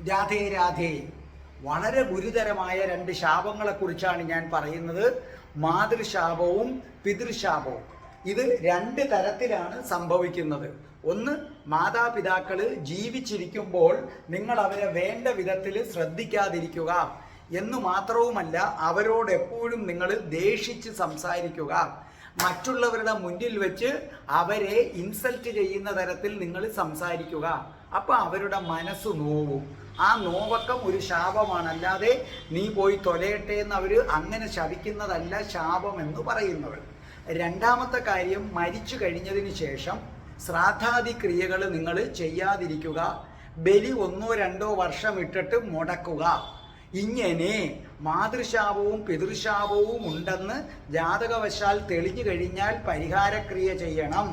രാധേ രാധേ. വളരെ ഗുരുതരമായ രണ്ട് ശാപങ്ങളെക്കുറിച്ചാണ് ഞാൻ പറയുന്നത്. മാതൃശാപവും പിതൃശാപവും. ഇത് രണ്ട് തരത്തിലാണ് സംഭവിക്കുന്നത്. ഒന്ന്, മാതാപിതാക്കൾ ജീവിച്ചിരിക്കുമ്പോൾ നിങ്ങൾ അവരെ വേണ്ട വിധത്തിൽ ശ്രദ്ധിക്കാതിരിക്കുക എന്നു മാത്രവുമല്ല, അവരോട് എപ്പോഴും നിങ്ങൾ ദേഷിച്ച് സംസാരിക്കുക. മറ്റുള്ളവരുടെ മുന്നിൽ വെച്ച് അവരെ ഇൻസൾട്ട് ചെയ്യുന്ന തരത്തിൽ നിങ്ങൾ സംസാരിക്കുക. അപ്പം അവരുടെ മനസ്സ് നോവും. ആ നോവക്കം ഒരു ശാപമാണ്. അല്ലാതെ നീ പോയി തൊലയട്ടെ എന്ന് അവർ അങ്ങനെ ശപിക്കുന്നതല്ല ശാപം എന്ന് പറയുന്നത്. രണ്ടാമത്തെ കാര്യം, മരിച്ചു കഴിഞ്ഞതിന് ശേഷം ശ്രാദ്ധാദി ക്രിയകൾ നിങ്ങൾ ചെയ്യാതിരിക്കുക. ബലി 1-2 വർഷം ഇട്ടിട്ട് മുടക്കുക. ഇങ്ങനെ മാതൃശാപവും പിതൃശാപവും ഉണ്ടെന്ന് ജാതകവശാൽ തെളിഞ്ഞു കഴിഞ്ഞാൽ പരിഹാരക്രിയ ചെയ്യണം.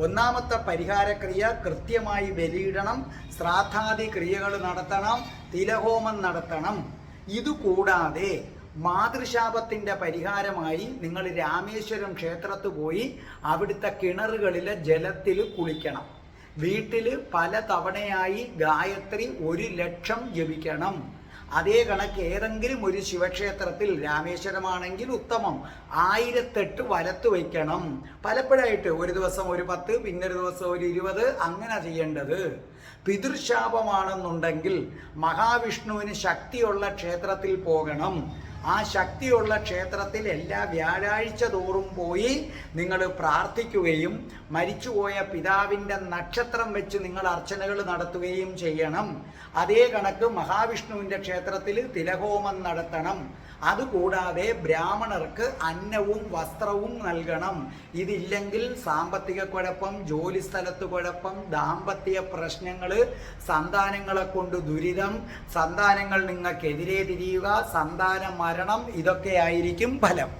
ഒന്നാമത്തെ പരിഹാരക്രിയ, കൃത്യമായി ബലിയിടണം, ശ്രാദ്ധാദി ക്രിയകൾ നടത്തണം, തിലഹോമം നടത്തണം. ഇതുകൂടാതെ മാതൃശാപത്തിൻ്റെ പരിഹാരമായി നിങ്ങൾ രാമേശ്വരം ക്ഷേത്രത്തിൽ പോയി അവിടുത്തെ കിണറുകളിലെ ജലത്തിൽ കുളിക്കണം. വീട്ടിൽ പല തവണയായി ഗായത്രി 1,00,000 ജപിക്കണം. അതേ കണക്ക് ഏതെങ്കിലും ഒരു ശിവക്ഷേത്രത്തിൽ, രാമേശ്വരമാണെങ്കിൽ ഉത്തമം, 1008 വലത്ത് വയ്ക്കണം. പലപ്പോഴായിട്ട് ഒരു ദിവസം ഒരു 10, പിന്നൊരു ദിവസം ഒരു 20, അങ്ങനെ ചെയ്യേണ്ടത്. പിതൃശാപമാണെന്നുണ്ടെങ്കിൽ മഹാവിഷ്ണുവിന് ശക്തിയുള്ള ക്ഷേത്രത്തിൽ പോകണം. ആ ശക്തിയുള്ള ക്ഷേത്രത്തിൽ എല്ലാ വ്യാഴാഴ്ച തോറും പോയി നിങ്ങൾ പ്രാർത്ഥിക്കുകയും മരിച്ചുപോയ പിതാവിൻ്റെ നക്ഷത്രം വെച്ച് നിങ്ങൾ അർച്ചനകൾ നടത്തുകയും ചെയ്യണം. അതേ കണക്ക് മഹാവിഷ്ണുവിൻ്റെ ക്ഷേത്രത്തിൽ തിലഹോമം നടത്തണം. അതുകൂടാതെ ബ്രാഹ്മണർക്ക് അന്നവും വസ്ത്രവും നൽകണം. ഇതില്ലെങ്കിൽ സാമ്പത്തിക കുഴപ്പം, ജോലി സ്ഥലത്ത് കുഴപ്പം, ദാമ്പത്യ പ്രശ്നങ്ങൾ, സന്താനങ്ങളെ കൊണ്ട് ദുരിതം, സന്താനങ്ങൾ നിങ്ങൾക്കെതിരെ തിരിയുക, സന്താന മരണം, ഇതൊക്കെയായിരിക്കും ഫലം.